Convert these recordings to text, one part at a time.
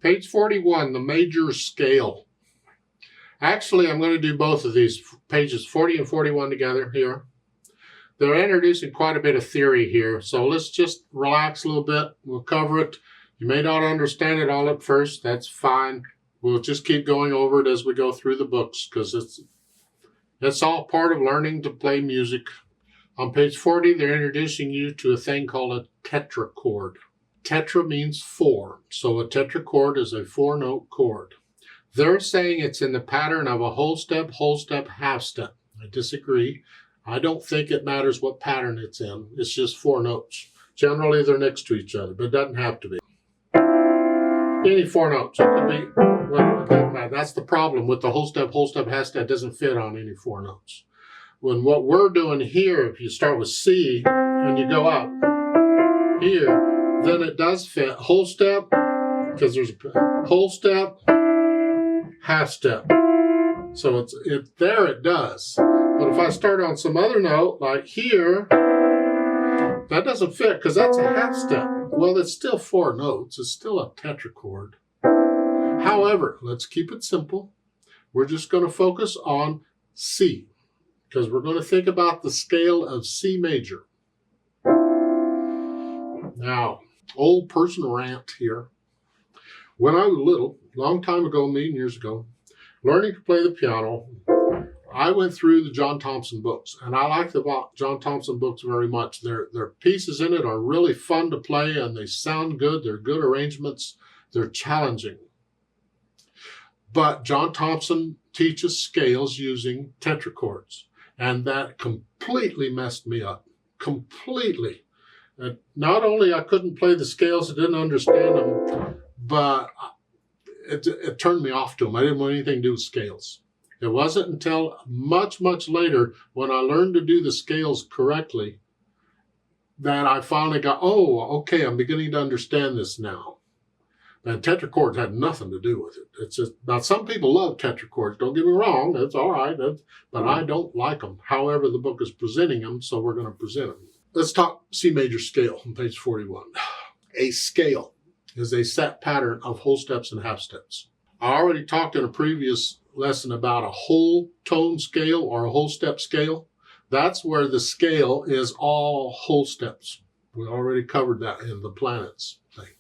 Page 41, the major scale. Actually, I'm going to do both of these, pages 40 and 41 together here. They're introducing quite a bit of theory here, so let's just relax a little bit. We'll cover it. You may not understand it all at first. That's fine. We'll just keep going over it as we go through the books, because it's all part of learning to play music. On page 40, they're introducing you to a thing called a tetrachord. Tetra means four, so a tetrachord is a four-note chord. They're saying it's in the pattern of a whole step, half step. I disagree. I don't think it matters what pattern it's in. It's just four notes. Generally, they're next to each other, but it doesn't have to be. Any four notes. It could be, well, it doesn't matter. That's the problem with the whole step, half step. It doesn't fit on any four notes. When what we're doing here, if you start with C and you go up here, then it does fit whole step, because there's a whole step, half step. So there it does. But if I start on some other note, like here, that doesn't fit because that's a half step. Well, it's still four notes. It's still a tetrachord. However, let's keep it simple. We're just going to focus on C, because we're going to think about the scale of C major. Now, old person rant here. When I was little, long time ago, a million years ago, learning to play the piano, I went through the John Thompson books, and I like the John Thompson books very much. Their pieces in it are really fun to play, and they sound good. They're good arrangements. They're challenging. But John Thompson teaches scales using tetrachords, and that completely messed me up. Completely. Not only I couldn't play the scales, I didn't understand them, but it turned me off to them. I didn't want anything to do with scales. It wasn't until much, much later when I learned to do the scales correctly that I finally got, oh, okay, I'm beginning to understand this now. And tetrachords had nothing to do with it. It's just, now some people love tetrachords, don't get me wrong, that's all right, but I don't like them. However, the book is presenting them, so we're going to present them. Let's talk C major scale on page 41. A scale is a set pattern of whole steps and half steps. I already talked in a previous lesson about a whole tone scale or a whole step scale. That's where the scale is all whole steps. We already covered that in the planets thing.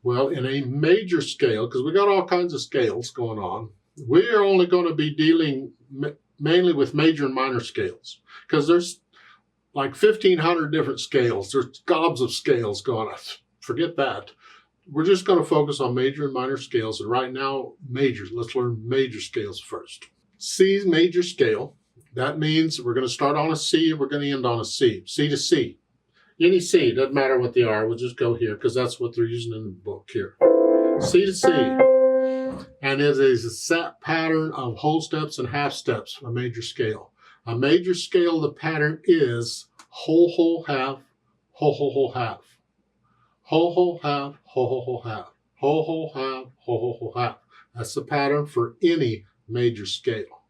Well, in a major scale, because we got all kinds of scales going on, we are only going to be dealing mainly with major and minor scales, because there's like 1,500 different scales. There's gobs of scales going on. Forget that. We're just going to focus on major and minor scales. And right now, majors. Let's learn major scales first. C major scale. That means we're going to start on a C and we're going to end on a C. C to C. Any C. Doesn't matter what they are. We'll just go here because that's what they're using in the book here. C to C. And it is a set pattern of whole steps and half steps, a major scale. A major scale, the pattern is whole, whole, half, whole, whole, whole, half. Whole, whole, half, whole, whole, whole, half. Whole, whole, half, whole, whole, whole, half. That's the pattern for any major scale.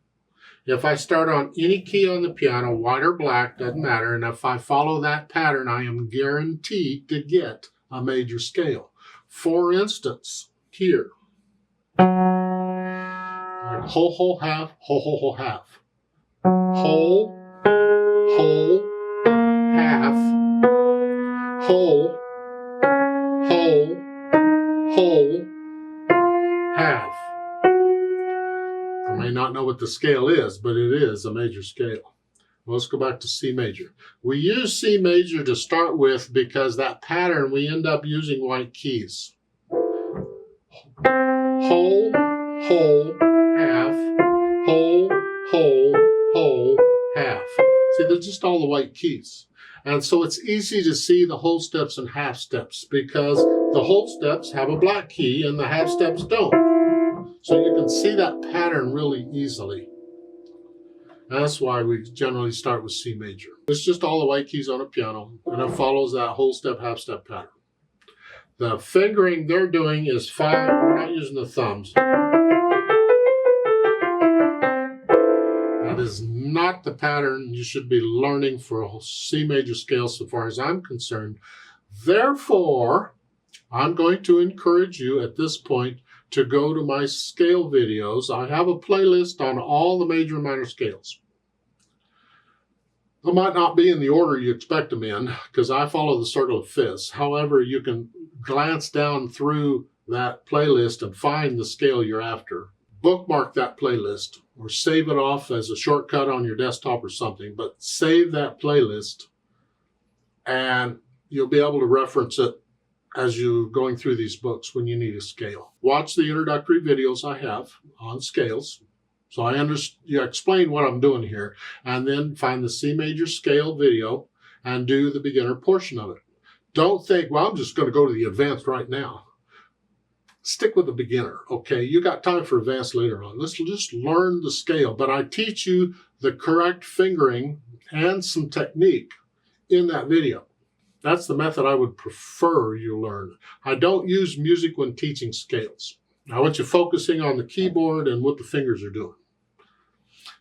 If I start on any key on the piano, white or black, doesn't matter, and if I follow that pattern, I am guaranteed to get a major scale. For instance, here. Whole, whole, half, whole, whole, whole, half. Whole, whole, half, whole, whole, whole, half. I may not know what the scale is, but it is a major scale. Well, let's go back to C major. We use C major to start with because that pattern we end up using white keys. Whole, whole, half, whole, whole, whole, half. See, they're just all the white keys. And so it's easy to see the whole steps and half steps because the whole steps have a black key and the half steps don't. So you can see that pattern really easily. And that's why we generally start with C major. It's just all the white keys on a piano, and it follows that whole step, half step pattern. The fingering they're doing is 5. We're not using the thumbs. That is not the pattern you should be learning for a C major scale so far as I'm concerned. Therefore, I'm going to encourage you at this point to go to my scale videos. I have a playlist on all the major and minor scales. They might not be in the order you expect them in, because I follow the circle of fifths. However, you can glance down through that playlist and find the scale you're after. Bookmark that playlist or save it off as a shortcut on your desktop or something, but save that playlist and you'll be able to reference it as you're going through these books when you need a scale. Watch the introductory videos I have on scales, so I explain what I'm doing here, and then find the C major scale video and do the beginner portion of it. Don't think, well, I'm just going to go to the advanced right now. Stick with the beginner, okay? You got time for advanced later on. Let's just learn the scale, but I teach you the correct fingering and some technique in that video. That's the method I would prefer you learn. I don't use music when teaching scales. I want you focusing on the keyboard and what the fingers are doing.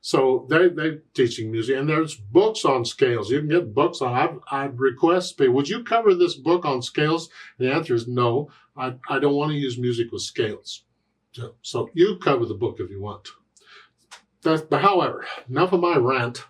So they're teaching music, and there's books on scales. You can get books on. I'd request people, would you cover this book on scales? The answer is no. I don't want to use music with scales. So you cover the book if you want. But however, enough of my rant.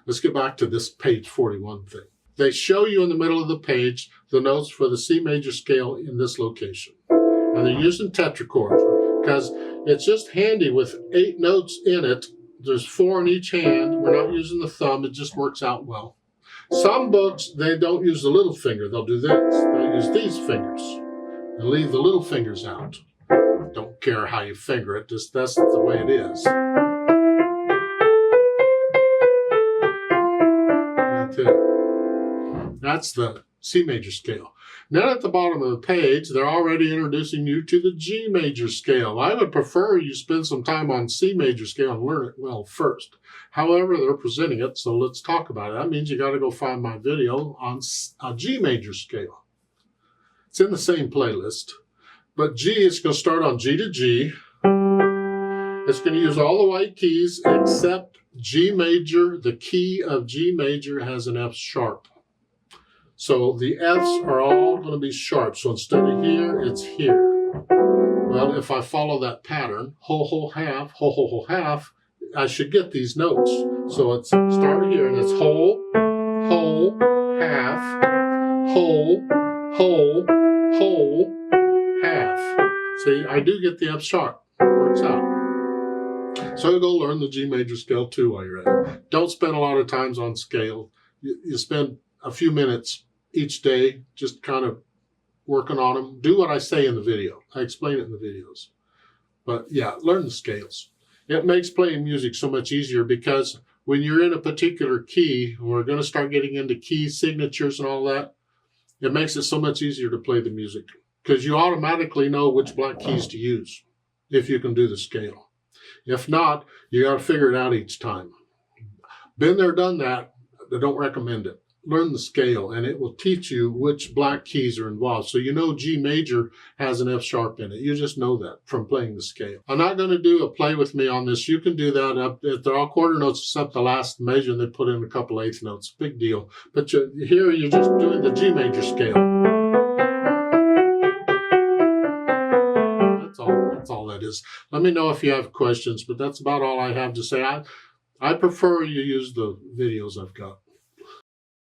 Let's get back to this page 41 thing. They show you in the middle of the page the notes for the C major scale in this location. And they're using tetrachords because it's just handy with 8 notes in it. There's 4 in each hand. We're not using the thumb. It just works out well. Some books, they don't use the little finger. They'll do this. They'll use these fingers and leave the little fingers out. Don't care how you finger it. Just that's the way it is. That's it. That's the C major scale. Then at the bottom of the page, they're already introducing you to the G major scale. I would prefer you spend some time on C major scale and learn it well first. However, they're presenting it, so let's talk about it. That means you got to go find my video on a G major scale. It's in the same playlist, but G is going to start on G to G. It's going to use all the white keys except G major. The key of G major has an F sharp. So the F's are all going to be sharp. So instead of here, it's here. Well, if I follow that pattern, ho, ho, half, ho, ho, ho, half, I should get these notes. So it's start here, and it's ho, ho, half, ho, ho, ho, half. See, I do get the F sharp. It works out. So go learn the G major scale too while you're at it. Don't spend a lot of time on scale. You spend a few minutes each day just kind of working on them. Do what I say in the video. I explain it in the videos. But yeah, learn the scales. It makes playing music so much easier because when you're in a particular key, we're going to start getting into key signatures and all that, it makes it so much easier to play the music because you automatically know which black keys to use if you can do the scale. If not, you got to figure it out each time. Been there, done that. I don't recommend it. Learn the scale, and it will teach you which black keys are involved. So you know G major has an F sharp in it. You just know that from playing the scale. I'm not going to do a play with me on this. You can do that. If they're all quarter notes except the last measure, and they put in a couple eighth notes. Big deal. But here you're just doing the G major scale. That's all that is. Let me know if you have questions, but that's about all I have to say. I prefer you use the videos I've got.